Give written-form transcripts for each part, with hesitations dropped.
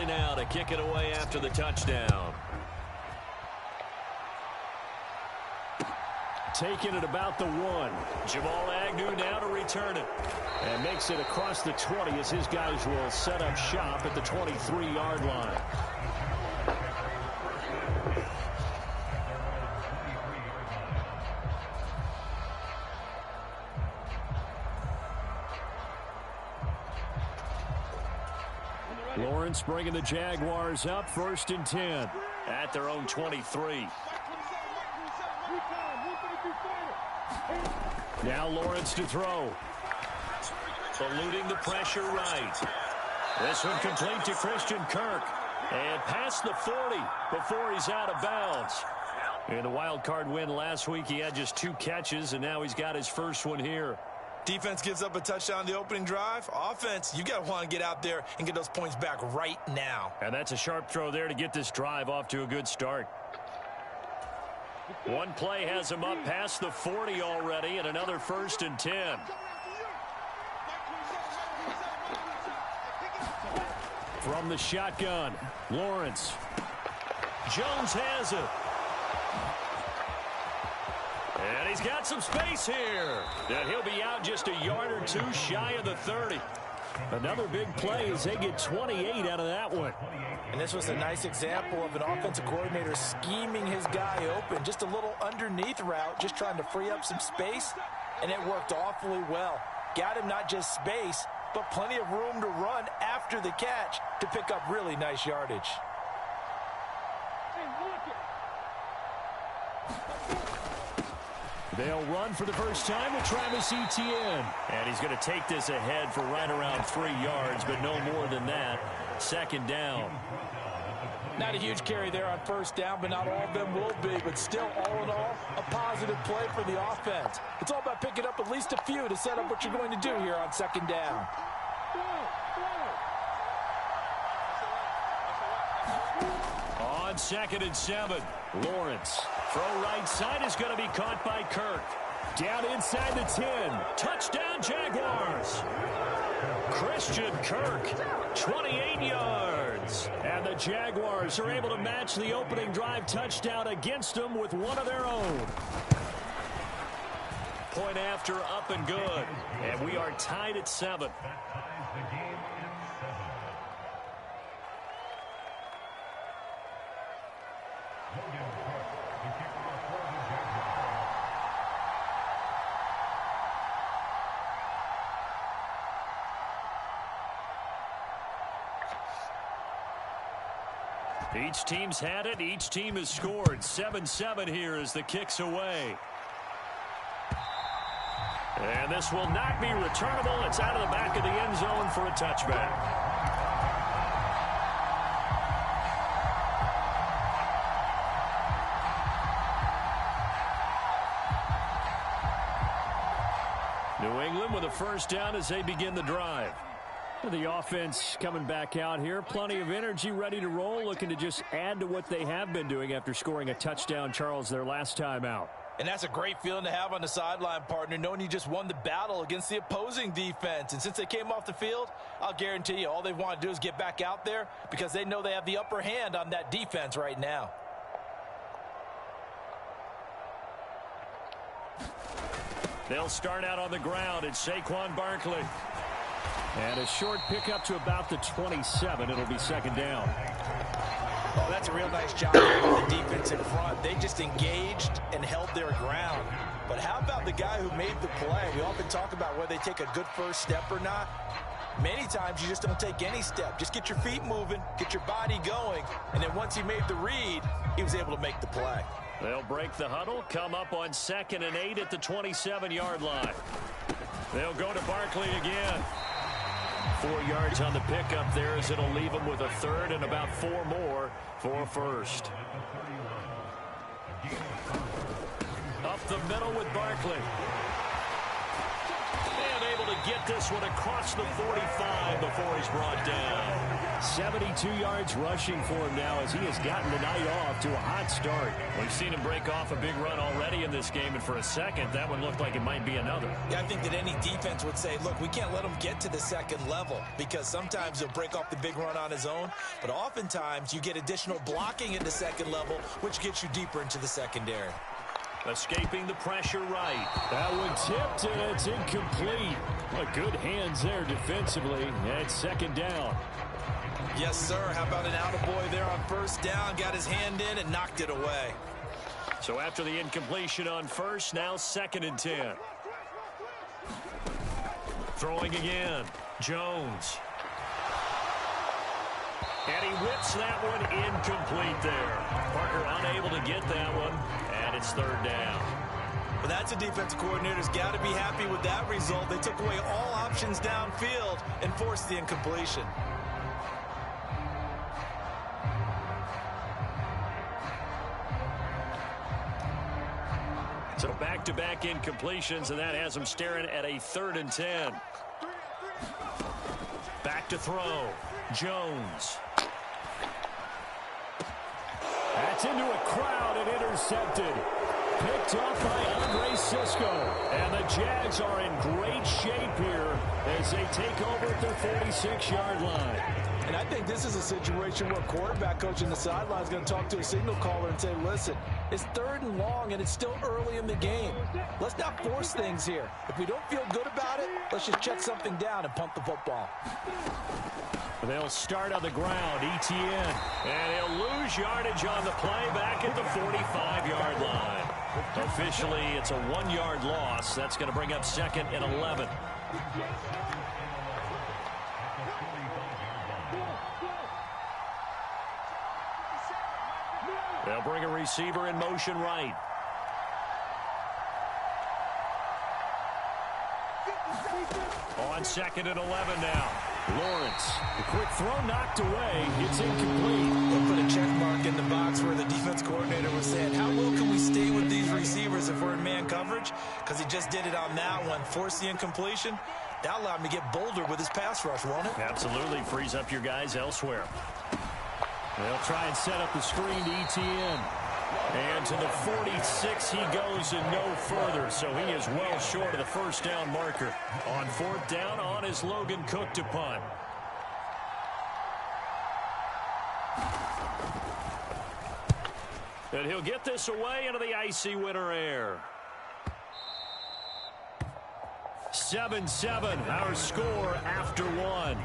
now to kick it away after the touchdown. Taking it about the 1. Jamal Agnew now to return it. And makes it across the 20 as his guys will set up shop at the 23-yard line. Lawrence bringing the Jaguars up, 1st and 10 at their own 23. Now Lawrence to throw. Eluding the pressure right. This one complete to Christian Kirk. And past the 40 before he's out of bounds. In the wild card win last week, he had just 2 catches, and now he's got his first one here. Defense gives up a touchdown the opening drive. Offense, you got to want to get out there and get those points back right now. And that's a sharp throw there to get this drive off to a good start. One play has him up past the 40 already, and another 1st and 10. From the shotgun, Lawrence. Jones has it. And he's got some space here. And he'll be out just a yard or 2 shy of the 30. Another big play as they get 28 out of that one. And this was a nice example of an offensive coordinator scheming his guy open. Just a little underneath route, just trying to free up some space. And it worked awfully well. Got him not just space, but plenty of room to run after the catch to pick up really nice yardage. They'll run for the first time with Travis Etienne. And he's going to take this ahead for right around 3 yards, but no more than that. 2nd down. Not a huge carry there on 1st down, but not all of them will be. But still, all in all, a positive play for the offense. It's all about picking up at least a few to set up what you're going to do here on 2nd down. On 2nd and 7, Lawrence. Throw right side is going to be caught by Kirk. Down inside the 10. Touchdown, Jaguars. Christian Kirk, 28 yards. And the Jaguars are able to match the opening drive touchdown against them with one of their own. Point after, up and good. And we are tied at 7. Each team's had it. Each team has scored. 7-7 here as the kick's away. And this will not be returnable. It's out of the back of the end zone for a touchback. New England with a 1st down as they begin the drive. The offense coming back out here. Plenty of energy, ready to roll, looking to just add to what they have been doing after scoring a touchdown, Charles, their last time out. And that's a great feeling to have on the sideline, partner, knowing you just won the battle against the opposing defense. And since they came off the field, I'll guarantee you all they want to do is get back out there because they know they have the upper hand on that defense right now. They'll start out on the ground. It's Saquon Barkley. And a short pickup to about the 27. It'll be 2nd down. Oh, that's a real nice job by the defense in front. They just engaged and held their ground. But how about the guy who made the play? We often talk about whether they take a good first step or not. Many times you just don't take any step. Just get your feet moving, get your body going, and then once he made the read, he was able to make the play. They'll break the huddle, come up on 2nd and 8 at the 27-yard line. They'll go to Barkley again. 4 yards on the pickup there as it'll leave them with a 3rd and about 4 more for a 1st. Up the middle with Barkley. And able to get this one across the 45 before he's brought down. 72 yards rushing for him now as he has gotten the night off to a hot start. We've seen him break off a big run already in this game, and for a second, that one looked like it might be another. Yeah, I think that any defense would say, look, we can't let him get to the second level because sometimes he'll break off the big run on his own, but oftentimes you get additional blocking at the second level, which gets you deeper into the secondary. Escaping the pressure right. That one tipped, and it's incomplete. Well, good hands there defensively, and second down. Yes, sir. How about an attaboy there on first down? Got his hand in and knocked it away. So after the incompletion on first, now 2nd and 10. Throwing again. Jones. And he whips that one incomplete there. Parker unable to get that one, and it's 3rd down. Well, that's a defensive coordinator's got to be happy with that result. They took away all options downfield and forced the incompletion. So back-to-back incompletions, and that has him staring at a 3rd and 10. Back to throw. Jones. That's into a crowd and intercepted. Picked off by Andre Cisco. And the Jags are in great shape here as they take over at their 46-yard line. And I think this is a situation where quarterback coach in the sideline is going to talk to a signal caller and say, listen, it's 3rd and long and it's still early in the game. Let's not force things here. If we don't feel good about it, let's just check something down and pump the football. They'll start on the ground, Etienne. And he'll lose yardage on the play back at the 45-yard line. Officially, it's a 1-yard loss. That's going to bring up 2nd and 11. They'll bring a receiver in motion right. On 2nd and 11 now. Lawrence, the quick throw knocked away. It's incomplete. They'll put a check mark in the box where the defense coordinator was saying, how well can we stay with these receivers if we're in man coverage? Because he just did it on that one. Forced the incompletion. That allowed him to get bolder with his pass rush, won't it? Absolutely. Frees up your guys elsewhere. They'll try and set up the screen to Etienne. And to the 46 he goes and no further. So he is well short of the first down marker. On 4th down, on is Logan Cook to punt. And he'll get this away into the icy winter air. 7-7, our score after 1.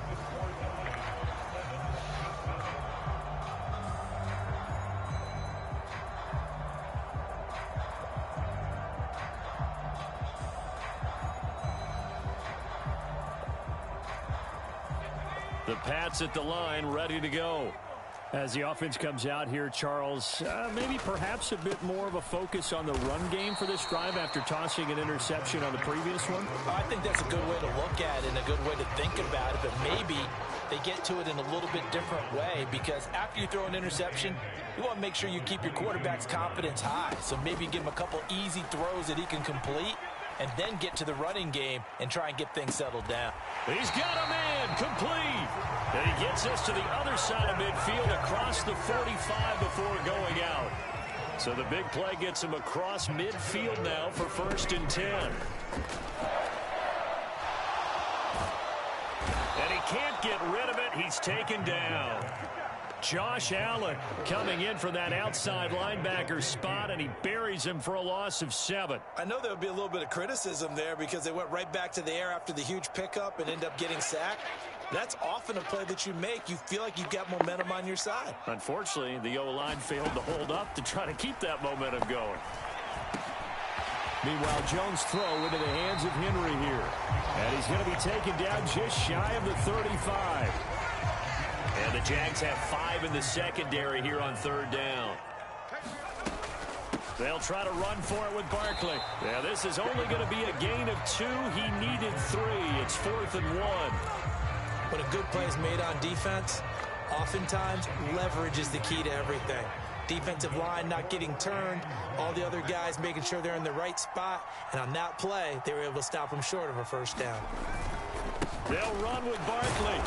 The Pats at the line, ready to go. As the offense comes out here, Charles, maybe perhaps a bit more of a focus on the run game for this drive after tossing an interception on the previous one? I think that's a good way to look at it and a good way to think about it, but maybe they get to it in a little bit different way because after you throw an interception, you want to make sure you keep your quarterback's confidence high. So maybe give him a couple easy throws that he can complete and then get to the running game and try and get things settled down. He's got him in, complete. And he gets us to the other side of midfield across the 45 before going out. So the big play gets him across midfield now for 1st and 10. And he can't get rid of it. He's taken down. Josh Allen coming in for that outside linebacker spot, and he buries him for a loss of 7. I know there would be a little bit of criticism there because they went right back to the air after the huge pickup and end up getting sacked. That's often a play that you make. You feel like you've got momentum on your side. Unfortunately, the O-line failed to hold up to try to keep that momentum going. Meanwhile, Jones' throw into the hands of Henry here. And he's going to be taken down just shy of the 35. And the Jags have 5 in the secondary here on 3rd down. They'll try to run for it with Barkley. Yeah, this is only going to be a gain of 2. He needed 3. It's 4th and 1. When a good play is made on defense, oftentimes leverage is the key to everything. Defensive line not getting turned, all the other guys making sure they're in the right spot, and on that play, they were able to stop them short of a 1st down. They'll run with Barkley.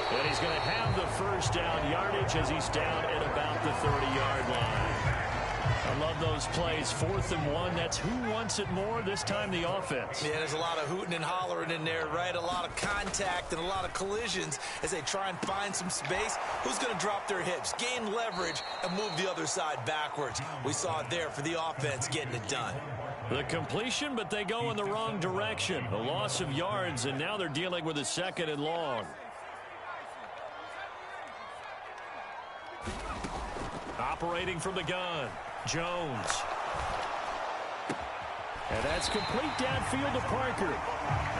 And he's going to have the first down yardage as he's down at about the 30-yard line. I love those plays. 4th and 1. That's who wants it more, this time the offense. Yeah, there's a lot of hooting and hollering in there, right? A lot of contact and a lot of collisions as they try and find some space. Who's going to drop their hips, gain leverage, and move the other side backwards? We saw it there for the offense getting it done. The completion, but they go in the wrong direction. A loss of yards, and now they're dealing with a 2nd and long. Operating from the gun, Jones. And that's complete downfield to Parker.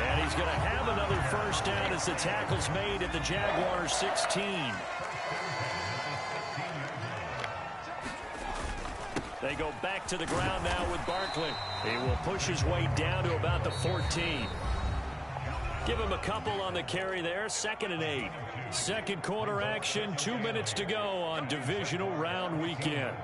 And he's going to have another first down as the tackle's made at the Jaguars' 16. They go back to the ground now with Barkley. He will push his way down to about the 14. Give him a couple on the carry there. 2nd and 8. Second quarter action. 2 minutes to go on divisional round weekend.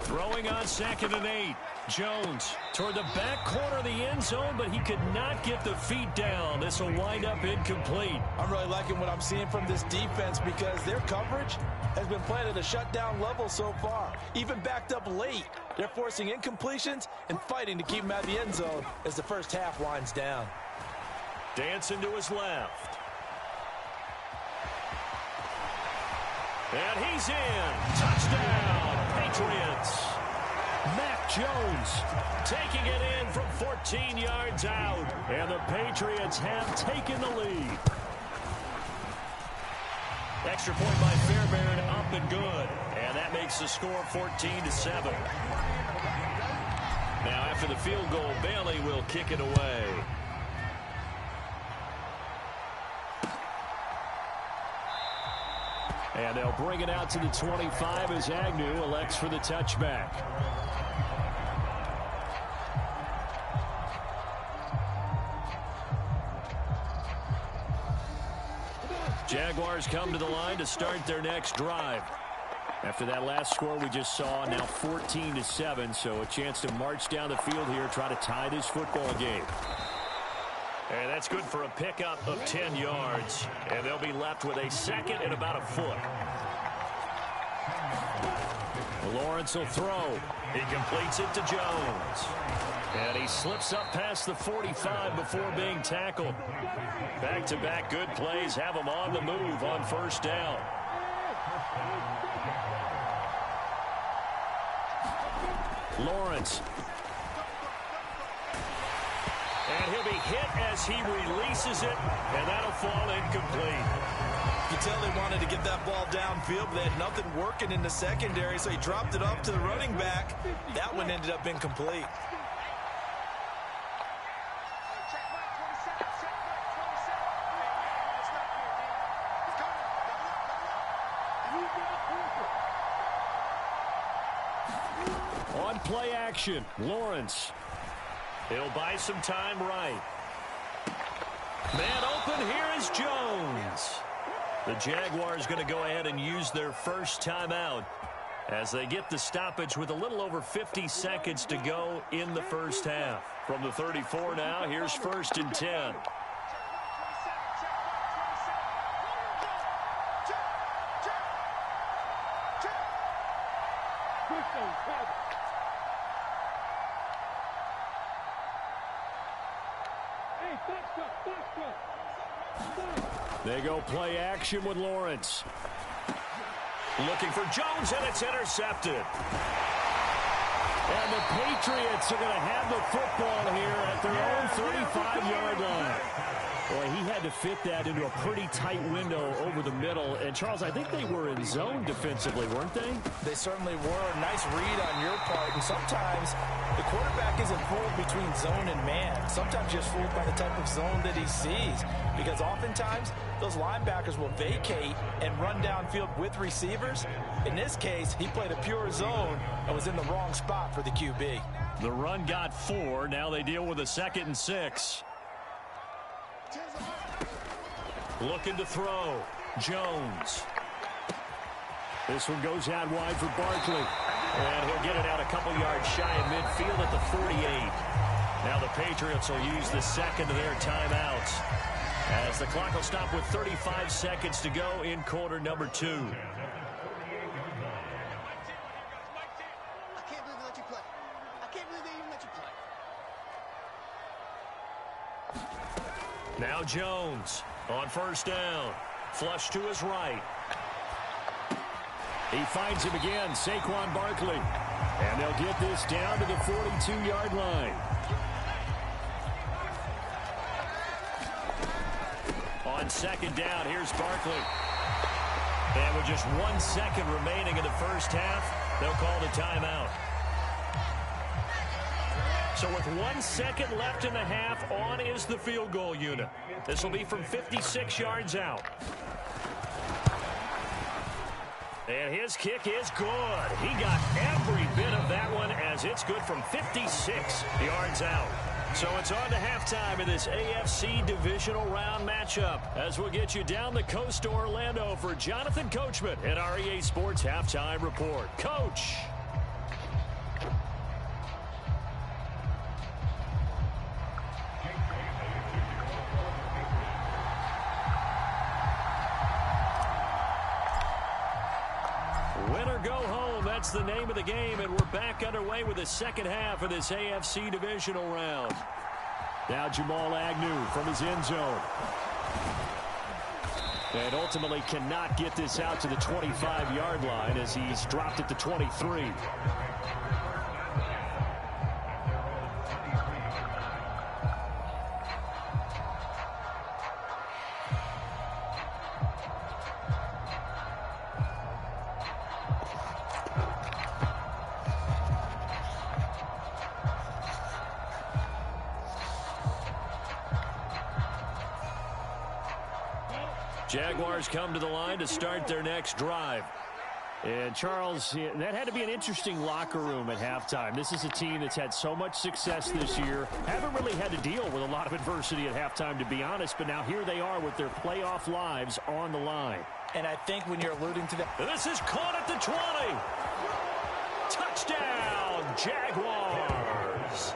Throwing on 2nd and 8. Jones toward the back corner of the end zone, but he could not get the feet down. This will wind up incomplete. I'm really liking what I'm seeing from this defense because their coverage has been played at a shutdown level so far. Even backed up late, they're forcing incompletions and fighting to keep them out of the end zone as the first half winds down. Dancing to his left. And he's in. Touchdown, Patriots. Mac Jones taking it in from 14 yards out. And the Patriots have taken the lead. Extra point by Fairbairn, up and good. And that makes the score 14-7. Now after the field goal, Bailey will kick it away. And they'll bring it out to the 25 as Agnew elects for the touchback. Jaguars come to the line to start their next drive. After that last score we just saw, now 14-7, so a chance to march down the field here, try to tie this football game. And that's good for a pickup of 10 yards. And they'll be left with a 2nd and about a foot. Lawrence will throw. He completes it to Jones. And he slips up past the 45 before being tackled. Back-to-back good plays have him on the move on first down. Lawrence. And he'll be hit as he releases it, and that'll fall incomplete. You can tell they wanted to get that ball downfield, but they had nothing working in the secondary, so he dropped it off to the running back. That one ended up incomplete. On play action, Lawrence. He'll buy some time right. Man open, here is Jones. The Jaguars going to go ahead and use their first timeout as they get the stoppage with a little over 50 seconds to go in the first half. From the 34 now, here's 1st and 10. They go play action with Lawrence. Looking for Jones, and it's intercepted. And the Patriots are going to have the football here at their own 35-yard line. Boy, he had to fit that into a pretty tight window over the middle. And, Charles, I think they were in zone defensively, weren't they? They certainly were. Nice read on your part. And sometimes the quarterback isn't fooled between zone and man. Sometimes just fooled by the type of zone that he sees. Because oftentimes those linebackers will vacate and run downfield with receivers. In this case, he played a pure zone and was in the wrong spot for the QB. The run got 4. Now they deal with a 2nd and 6. Looking to throw. Jones. This one goes out wide for Barkley. And he'll get it out a couple yards shy of midfield at the 48. Now the Patriots will use the second of their timeouts, as the clock will stop with 35 seconds to go in quarter number 2. I can't believe they let you play. I can't believe they even let you play. Now Jones on first down. Flush to his right. He finds him again, Saquon Barkley. And they'll get this down to the 42-yard line. On second down, here's Barkley. And with just 1 second remaining in the first half, they'll call the timeout. So with 1 second left in the half, on is the field goal unit. This will be from 56 yards out. And his kick is good. He got every bit of that one, as it's good from 56 yards out. So it's on to halftime in this AFC divisional round matchup, as we'll get you down the coast to Orlando for Jonathan Coachman at our EA Sports Halftime Report. Coach. Win or go home, that's the name of the game, and we're back underway with the second half of this AFC divisional round. Now Jamal Agnew from his end zone. And ultimately cannot get this out to the 25-yard line, as he's dropped it to 23. Jaguars come to the line to start their next drive. And Charles, that had to be an interesting locker room at halftime. This is a team that's had so much success this year. Haven't really had to deal with a lot of adversity at halftime, to be honest. But now here they are with their playoff lives on the line. And I think when you're alluding to that, this is caught at the 20. Touchdown, Jaguars.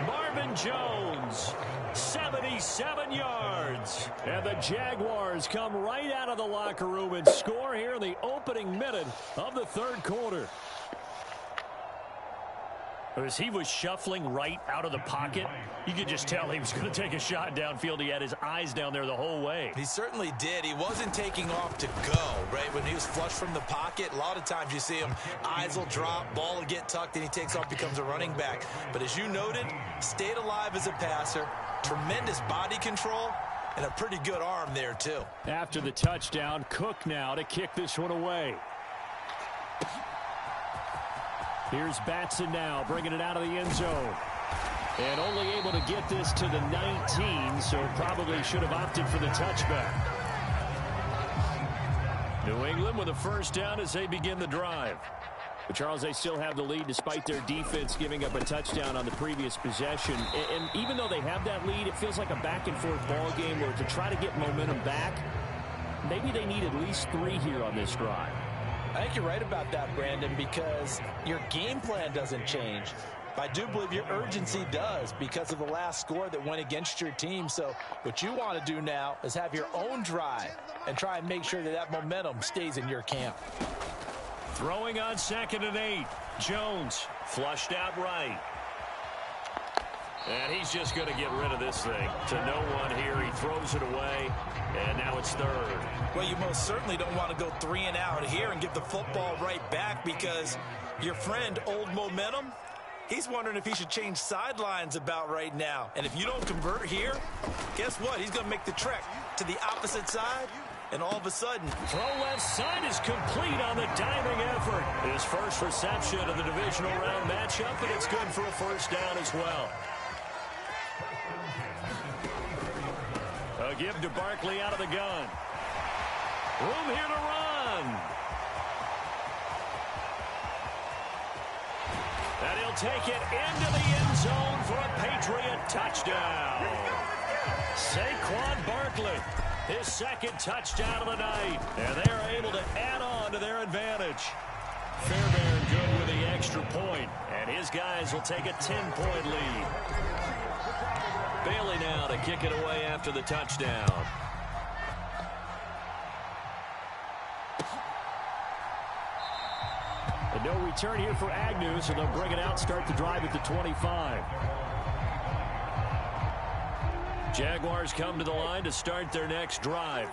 Marvin Jones, 77 yards. And the Jaguars come right out of the locker room and score here in the opening minute of the third quarter. As he was shuffling right out of the pocket, you could just tell he was going to take a shot downfield. He had his eyes down there the whole way. He certainly did. He wasn't taking off to go, right? When he was flushed from the pocket, a lot of times you see him, eyes will drop, ball will get tucked, and he takes off, becomes a running back. But as you noted, stayed alive as a passer, tremendous body control, and a pretty good arm there, too. After the touchdown, Cook now to kick this one away. Here's Batson now, bringing it out of the end zone. And only able to get this to the 19, so probably should have opted for the touchback. New England with a first down as they begin the drive. But Charles, they still have the lead despite their defense giving up a touchdown on the previous possession. And even though they have that lead, it feels like a back-and-forth ball game where to try to get momentum back, maybe they need at least 3 here on this drive. I think you're right about that, Brandon, because your game plan doesn't change. I do believe your urgency does because of the last score that went against your team. So what you want to do now is have your own drive and try and make sure that that momentum stays in your camp. Throwing on 2nd and 8. Jones flushed out right. And he's just going to get rid of this thing to no one here. He throws it away, and now it's 3rd. Well, you most certainly don't want to go 3 and out here and give the football right back, because your friend, Old Momentum, he's wondering if he should change sidelines about right now. And if you don't convert here, guess what? He's going to make the trek to the opposite side, and all of a sudden, throw left side is complete on the diving effort. His first reception of the divisional round matchup, and it's good for a first down as well. A give to Barkley out of the gun. Room here to run. And he'll take it into the end zone for a Patriot touchdown. Saquon Barkley, his 2nd touchdown of the night. And they're able to add on to their advantage. Fairbairn good with the extra point, and his guys will take a 10-point lead. Bailey now to kick it away after the touchdown. And no return here for Agnew, so they'll bring it out, start the drive at the 25. Jaguars come to the line to start their next drive.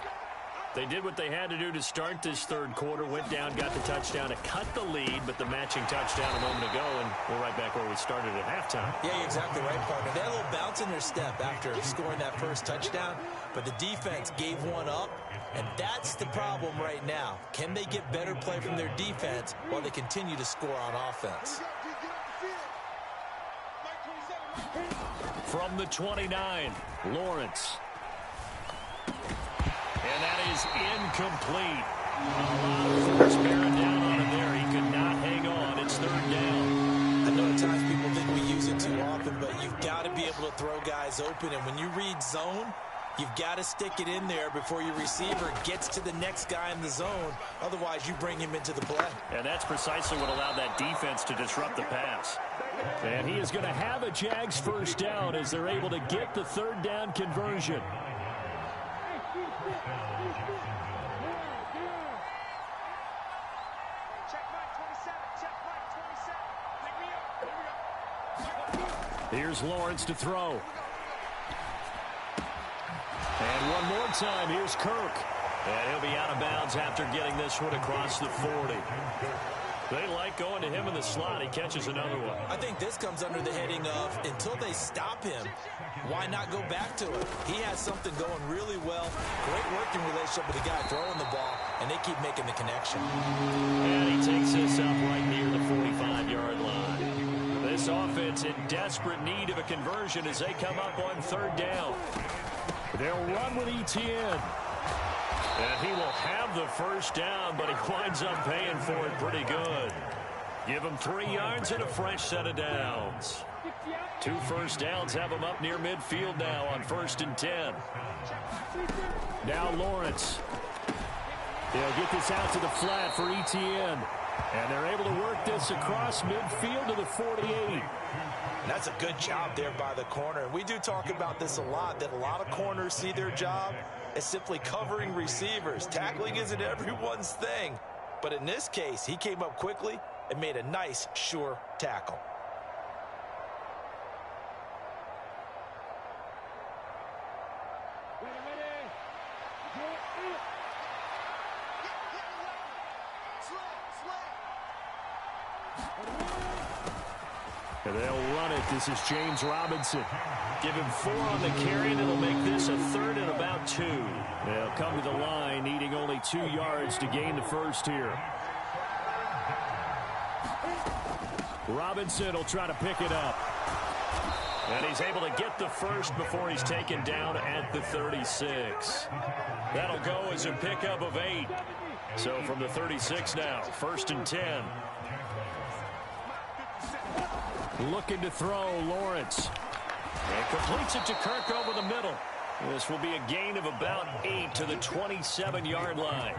They did what they had to do to start this third quarter, went down, got the touchdown to cut the lead, but the matching touchdown a moment ago, and we're right back where we started at halftime. Yeah, you're exactly right, partner. They had a little bounce in their step after scoring that first touchdown, but the defense gave one up, and that's the problem right now. Can they get better play from their defense while they continue to score on offense? From the 29, Lawrence. And that is incomplete. A lot of force bearing down on him there. He could not hang on. It's third down. I know at times people think we use it too often, but you've got to be able to throw guys open. And when you read zone, you've got to stick it in there before your receiver gets to the next guy in the zone. Otherwise, you bring him into the play. And that's precisely what allowed that defense to disrupt the pass. And he is going to have a Jags first down as they're able to get the third down conversion. Here's Lawrence to throw. And one more time, here's Kirk. And he'll be out of bounds after getting this one across the 40. They like going to him in the slot. He catches another one. I think this comes under the heading of, until they stop him, why not go back to it? He has something going really well. Great working relationship with the guy throwing the ball, and they keep making the connection. And he takes this up right near the 45-yard line. This offense in desperate need of a conversion as they come up on third down. They'll run with Etienne. And he will have the first down, but he winds up paying for it pretty good. Give him 3 yards and a fresh set of downs. 2 first downs have him up near midfield now on 1st and 10. Now Lawrence. They'll get this out to the flat for Etienne. And they're able to work this across midfield to the 48. That's a good job there by the corner. And we do talk about this a lot, that a lot of corners see their job as simply covering receivers. Tackling isn't everyone's thing. But in this case, he came up quickly and made a nice, sure tackle. And they'll run it. This is James Robinson. Give him 4 on the carry, and it'll make this a third and about 2. They'll come to the line, needing only 2 yards to gain the first here. Robinson will try to pick it up. And he's able to get the first before he's taken down at the 36. That'll go as a pickup of 8. So from the 36 now, 1st and 10. Looking to throw, Lawrence. And completes it to Kirk over the middle. This will be a gain of about 8 to the 27-yard line.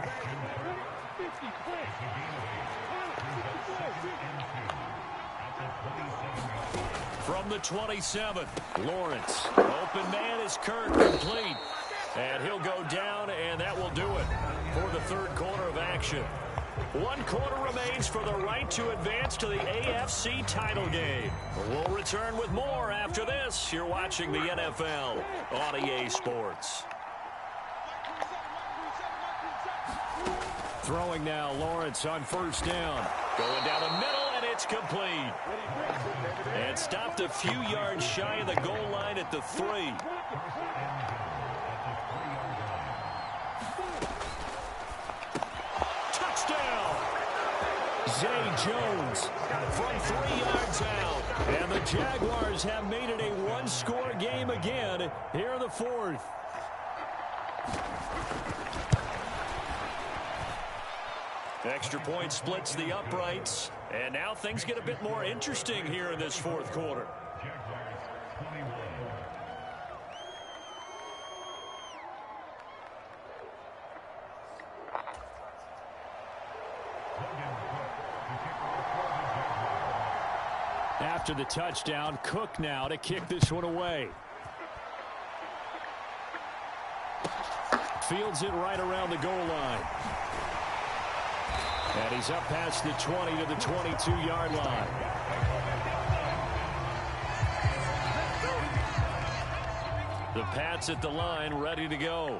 From the 27, Lawrence. Open man is Kirk, complete. And he'll go down, and that will do it for the third quarter of action. 1 quarter remains for the right to advance to the AFC title game. We'll return with more after this. You're watching the NFL on EA Sports. Throwing now, Lawrence on 1st down. Going down the middle, and it's complete. And stopped a few yards shy of the goal line at the 3. Zay Jones from 3 yards out. And the Jaguars have made it a 1-score game again here in the 4th. Extra point splits the uprights. And now things get a bit more interesting here in this 4th quarter. After the touchdown, Cook now to kick this one away. Fields it right around the goal line. And he's up past the 20 to the 22-yard line. The Pats at the line, ready to go.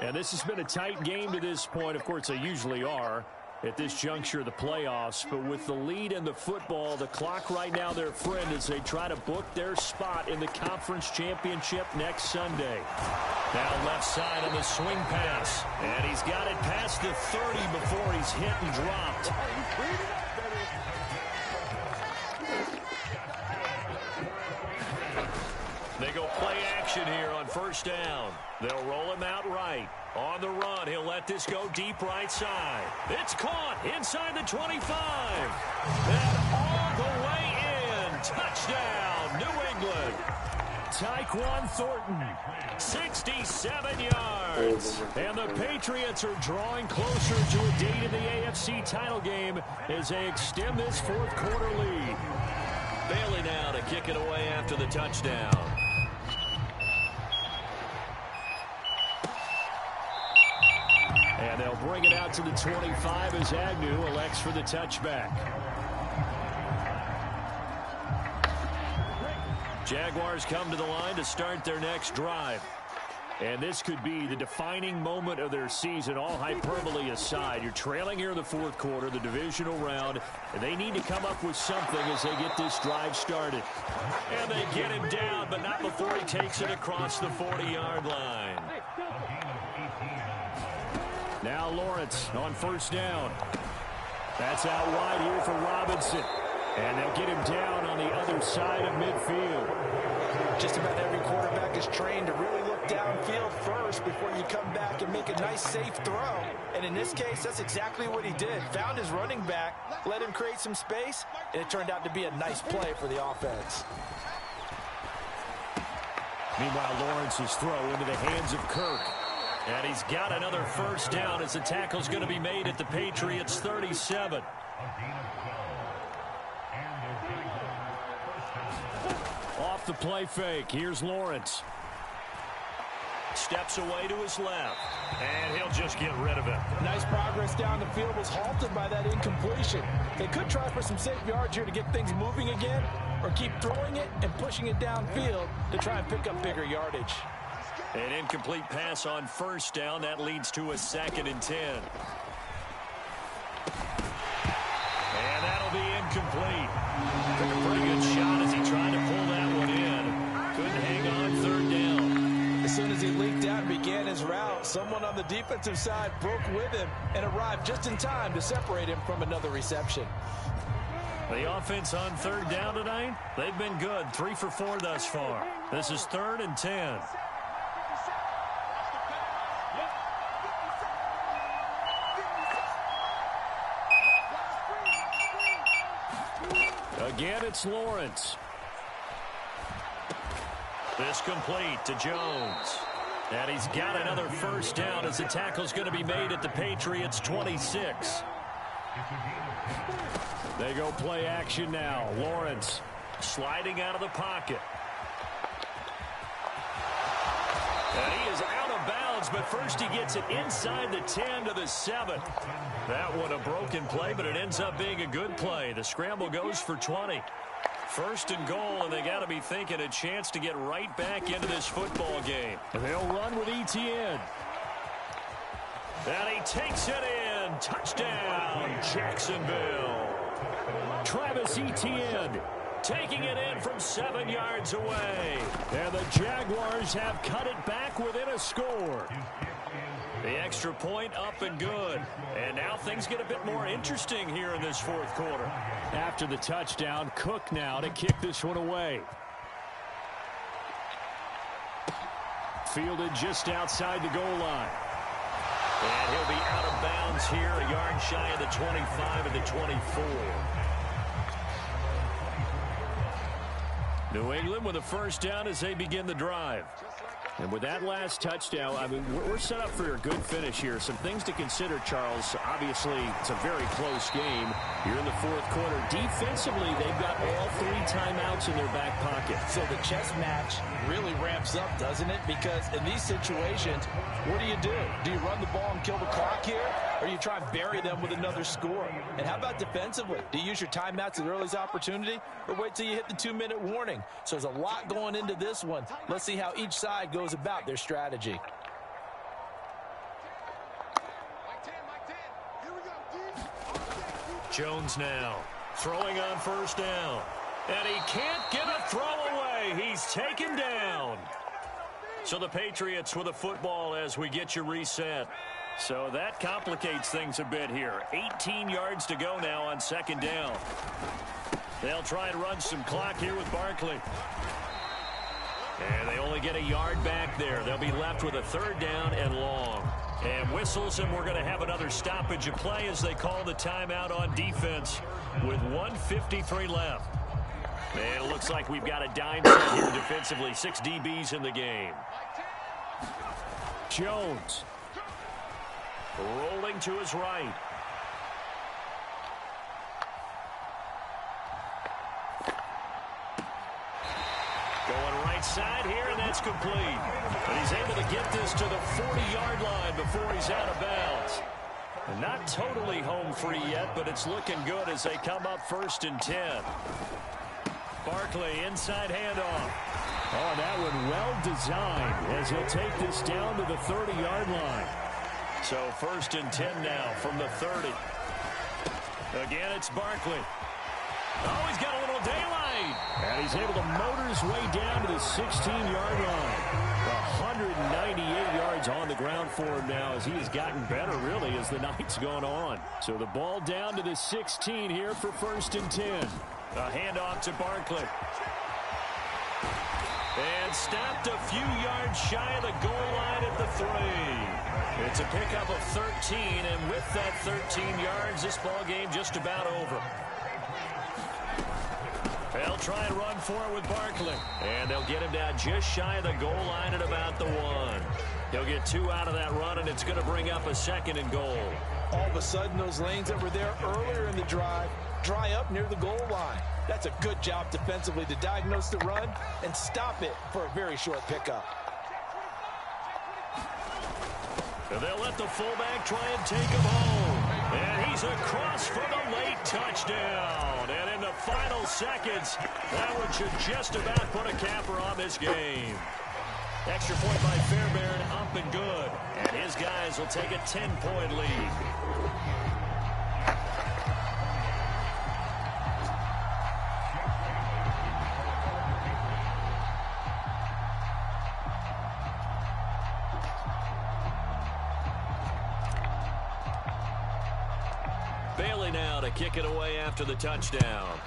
And this has been a tight game to this point. Of course, they usually are at this juncture of the playoffs. But with the lead in the football, the clock right now their friend as they try to book their spot in the conference championship next Sunday. Now left side on the swing pass. And he's got it past the 30 before he's hit and dropped. They go play action here on first down. They'll roll him out right. On the run, he'll let this go deep right side. It's caught inside the 25. And all the way in. Touchdown, New England. Tyquan Thornton, 67 yards. And the Patriots are drawing closer to a date in the AFC title game as they extend this fourth quarter lead. Bailey now to kick it away after the touchdown. And they'll bring it out to the 25 as Agnew elects for the touchback. Jaguars come to the line to start their next drive. And this could be the defining moment of their season, all hyperbole aside. You're trailing here in the fourth quarter, the divisional round, and they need to come up with something as they get this drive started. And they get him down, but not before he takes it across the 40-yard line. Now Lawrence on first down. That's out wide here for Robinson. And they'll get him down on the other side of midfield. Just about every quarterback is trained to really look downfield first before you come back and make a nice, safe throw. And in this case, that's exactly what he did. Found his running back, let him create some space, and it turned out to be a nice play for the offense. Meanwhile, Lawrence's throw into the hands of Kirk. And he's got another first down as the tackle's going to be made at the Patriots' 37. Off the play fake. Here's Lawrence. Steps away to his left. And he'll just get rid of it. Nice progress down the field was halted by that incompletion. They could try for some safe yards here to get things moving again, or keep throwing it and pushing it downfield to try and pick up bigger yardage. An incomplete pass on first down. That leads to a 2nd and 10. And that'll be incomplete. Took a pretty good shot as he tried to pull that one in. Couldn't hang on third down. As soon as he leaked out and began his route, someone on the defensive side broke with him and arrived just in time to separate him from another reception. The offense on third down tonight, they've been good. 3 for 4 thus far. This is 3rd and 10. Again, it's Lawrence. This complete to Jones. And he's got another first down as the tackle's going to be made at the Patriots' 26. They go play action now. Lawrence sliding out of the pocket. And he is out of bounds, but first he gets it inside the 10 to the 7. That one a broken play, but it ends up being a good play. The scramble goes for 20. 1st and goal, and they got to be thinking a chance to get right back into this football game. And they'll run with Etienne. And he takes it in. Touchdown, Jacksonville. Travis Etienne taking it in from 7 yards away. And the Jaguars have cut it back within a score. The extra point up and good. And now things get a bit more interesting here in this fourth quarter. After the touchdown, Cook now to kick this one away. Fielded just outside the goal line. And he'll be out of bounds here, a yard shy of the 25 and the 24. New England with a first down as they begin the drive. And with that last touchdown, I mean, we're set up for a good finish here. Some things to consider, Charles. Obviously, it's a very close game. You're in the fourth quarter. Defensively, they've got all 3 timeouts in their back pocket. So the chess match really ramps up, doesn't it? Because in these situations, what do? Do you run the ball and kill the clock here? Or do you try and bury them with another score? And how about defensively? Do you use your timeouts at the earliest opportunity? Or wait till you hit the 2-minute warning? So there's a lot going into this one. Let's see how each side goes about their strategy. Jones now throwing on first down. And he can't get a throw away. He's taken down. So the Patriots with a football as we get you reset. So that complicates things a bit here. 18 yards to go now on second down. They'll try and run some clock here with Barkley. And they only get a yard back there. They'll be left with a third down and long. And whistles, and we're going to have another stoppage of play as they call the timeout on defense with 1:53 left. And it looks like we've got a dime set here defensively. 6 DBs in the game. Jones rolling to his right. Going right side here, and that's complete. And he's able to get this to the 40-yard line before he's out of bounds. And not totally home free yet, but it's looking good as they come up 1st and 10. Barkley, inside handoff. Oh, that one well designed as he'll take this down to the 30-yard line. So 1st and 10 now from the 30. Again, it's Barkley. Oh, he's got a little daylight. And he's able to motor his way down to the 16-yard line. 198 yards on the ground for him now as he has gotten better, really, as the night's gone on. So the ball down to the 16 here for 1st and 10. A handoff to Barkley. And stopped a few yards shy of the goal line at the 3. It's a pickup of 13, and with that 13 yards, this ball game just about over. They'll try and run for it with Barkley. And they'll get him down just shy of the goal line at about the 1. He'll get 2 out of that run, and it's going to bring up a 2nd and goal. All of a sudden, those lanes that were there earlier in the drive dry up near the goal line. That's a good job defensively to diagnose the run and stop it for a very short pickup. And they'll let the fullback try and take him home. And he's across for the late touchdown. And in the final seconds, that one should just about put a capper on this game. Extra point by Fairbairn, up and good. And his guys will take a 10-point lead. Bailey now to kick it away after the touchdown.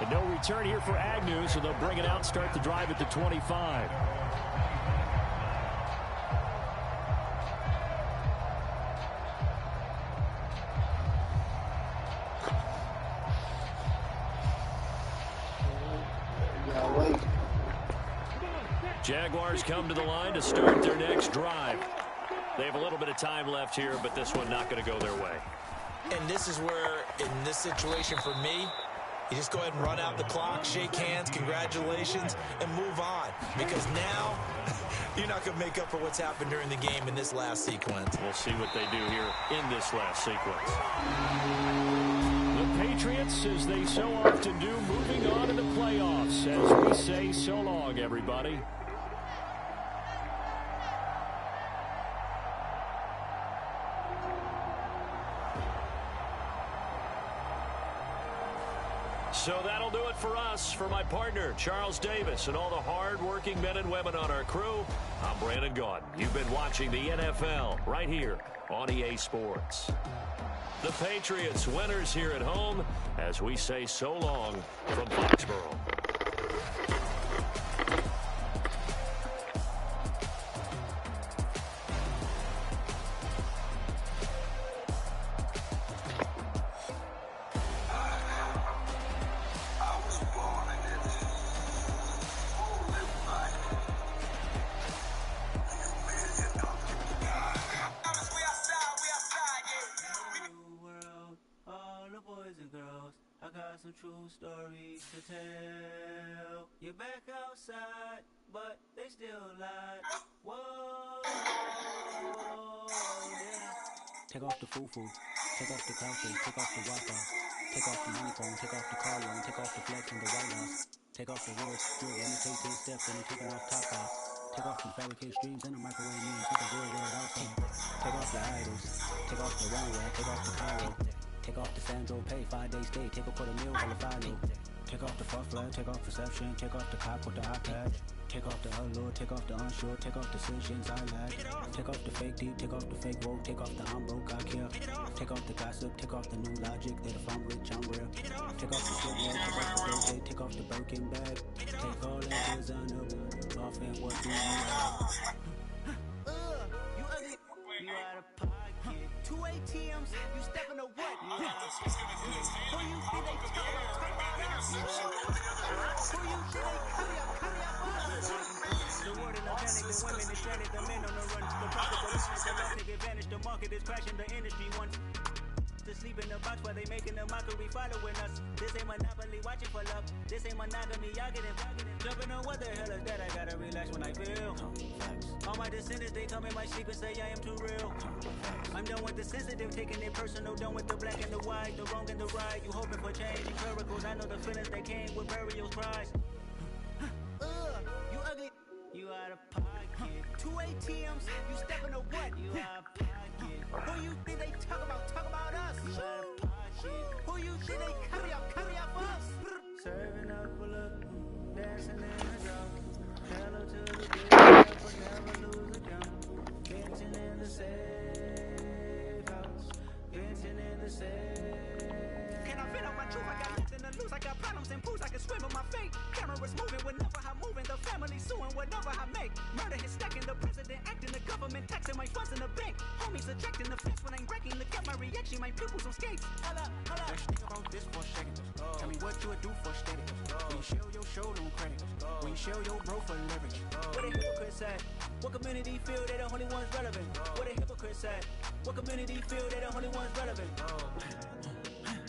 And no return here for Agnew, so they'll bring it out, start the drive at the 25. Jaguars come to the line to start their next drive. They have a little bit of time left here, but this one not going to go their way. And this is where, in this situation for me, you just go ahead and run out the clock, shake hands, congratulations, and move on. Because now, you're not going to make up for what's happened during the game in this last sequence. We'll see what they do here in this last sequence. The Patriots, as they so often do, moving on to the playoffs. As we say, so long, everybody. So that'll do it for us. For my partner, Charles Davis, and all the hard-working men and women on our crew, I'm Brandon Gaudin. You've been watching the NFL right here on EA Sports. The Patriots winners here at home as we say so long from Foxborough. I was born. I got some true stories to tell. You're back outside, but they still lie. Whoa, yeah. Take off the foo-foo, take off the couches, take off the Wi-Fi, take off the uniform, take off the car loan, take off the flex in the White House, take off the real skill, let me take 10 steps, and I'm taking off top off. Take off the fabricated streams and the microwave means with the real world outside. Take off your idols, take off the runway, take off the Cairo, take off the Sandro pay, 5-day stay, take a quarter meal, all the final. Take off the fuck flag, take off perception, take off the cop with the iPad. Take off the allure, take off the unsure, take off decisions I lack. Take off the fake deep, take off the fake woke, take off the I'm broke, I care. Take off the gossip, take off the new logic that if I'm rich, I'm real. Take off the footwear, take off the Doge, take off the Birkin bag. Take all that designer off and what do you have? You ugly. You out of pocket. 2 ATMs, you stepping to what? You out of pocket. Who you think they talk about us? Who you think they carry up us? The world in a panic, the women is stranded, the men on the run. The profits are losing, the law take advantage. The market is crashing, the industry wants to sleep in the box while they making a mockery following us. This ain't monopoly, watching for love. This ain't monogamy, y'all getting jumping on what the hell is that? I gotta relax when I feel. All my descendants, they come in my sleep and say I am too real. I'm done with the sensitive, taking it personal. Done with the black and the white, the wrong and the right. You hoping for change and miracles. I know the feelings that came with burial cries. You ugly. You out of pocket. 2 ATMs, you stepping to what? You out of pocket. Who you think they talk about us? You out of pocket. Who you think they carry up us? Serving up a look, dancing in the dark. Hello to the good, but never lose a count. Venting in the safe house. Venting in the safe. Can I feel out my truth? I got nothing to lose. I got problems and pools. I can swim in my fate. Cameras moving whenever I'm moving. The family suing whatever I make. Murder is stacking. The president acting. The government taxing my funds in the bank. Homies ejecting the fence when I'm breaking. Look at my reaction. My pupils on skates. Hold up. Let's think about this for a second. Tell me what you would do for status. When you show your shoulder on credit. When you show your bro for leverage. What a hypocrite at? What community feel they the only ones relevant? What a hypocrite at? What community feel they the only ones relevant?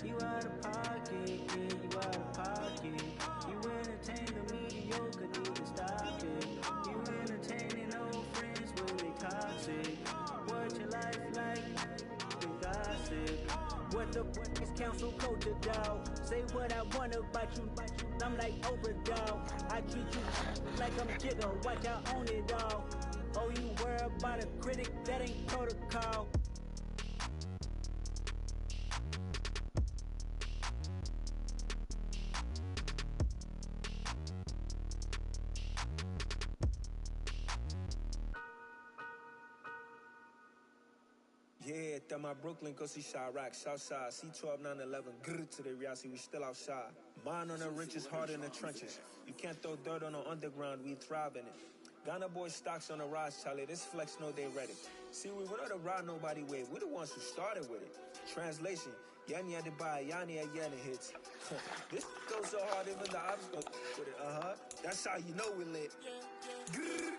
You out of pocket, yeah, you out of pocket. You entertain the mediocre, need to stop it. You entertaining old friends when they toxic. What your life like? The gossip. What the is council culture, dog? Say what I want about you. I'm like Oprah, dog. I treat you like I'm Jigga. Watch I own it all. Oh, you worry about a critic? That ain't protocol. Yeah, through my Brooklyn, go see Chirac, Southside, C12, 911, grr to the reality, we still outside. Mine on the richest, heart in the trenches. You can't throw dirt on the underground, we thrive in it. Ghana boys stocks on the rise, Charlie, this flex know they ready. See, we were not the ride nobody wave, we the ones who started with it. Translation, Yanni had to buy, Yanni had Yanni hits. This goes so hard, even the ops go with it, That's how you know we lit. Grr.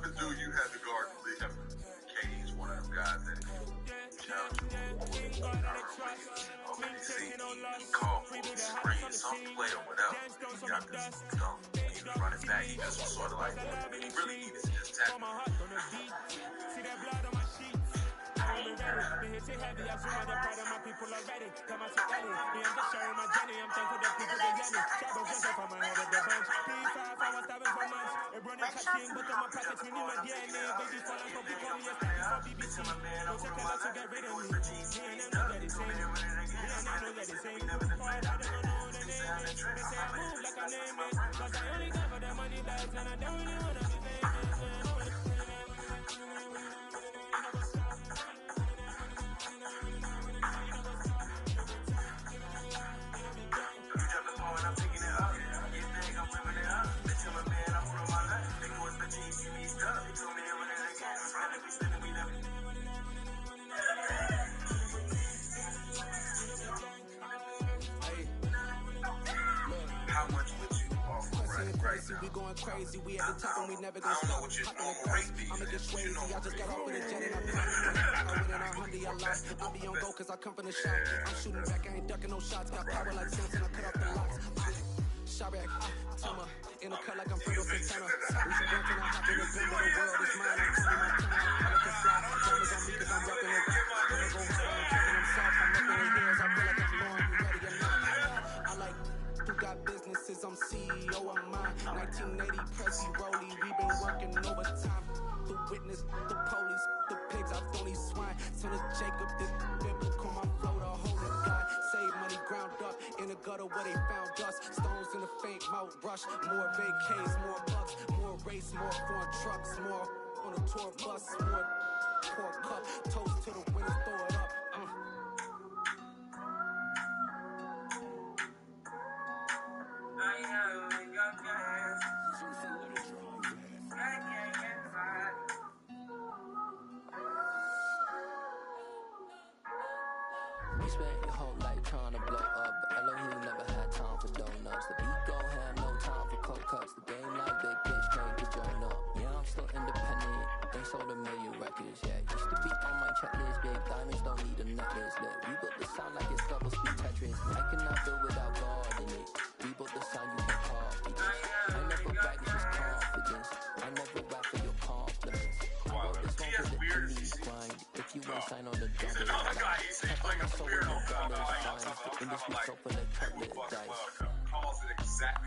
Dude, you had to guard the league. KD's one of them guys that shout out to him. He called for the screen, some play or whatever. He got this stuff. He was running back. He just was sort of like, he really needed to just tackle him. I'm taking it up. right now. We going crazy, we at the top and we never I gonna don't know stop. what your Hop in the normal coast, rate be, I'ma man. get What's your crazy. normal I just got rate? off with a jet and I'm I win in 100, I lost. I be on go cause I come from the shop. I'm shooting back, I ain't ducking no shots. Got power like Samson, I cut off the locks. Shot back, Timmer, in the cut like I'm Fredo Santana. We should run till I hop in the bin, but the world is mine. I'm Tony Montana, I'm Pelican Fly. Diamonds on me cause I'm reppin' it. I'ma go hard, I ain't keeping them soft. I'm up in the hills, I feel like I'm Lauren, you ready or not? I like who got businesses, I'm CEO of mine. 1980 Prezi Rollie, we been working overtime. The witness, the police, the pigs, I don't eat swine. Son of Jacob, this biblical, my flow, the holy God. Save money ground up in the gutter where they found us. Stones in the faint mouth rush. More vacays, more bucks, more race, more foreign trucks, more on a tour bus, more pour cup. Toast to the winners, throw it up. You spent your whole life trying to blow up, but Elohim never had time for donuts. The beat gon' have no time for cold cuts. The game like big bitch came to join up. Yeah, I'm still independent, ain't sold a million records yet. Used to be on my checklist, big diamonds don't need a necklace. Look, we built the sound like it's double speed Tetris. I cannot build without God in it. We built the sound you can copy this. I never brag, it's just confidence. I never rap for your confidence. I wrote this one for the elite grind. If you ain't sign on the double Like a weirdo. industry so full of cutlet dice. Calls it exactly.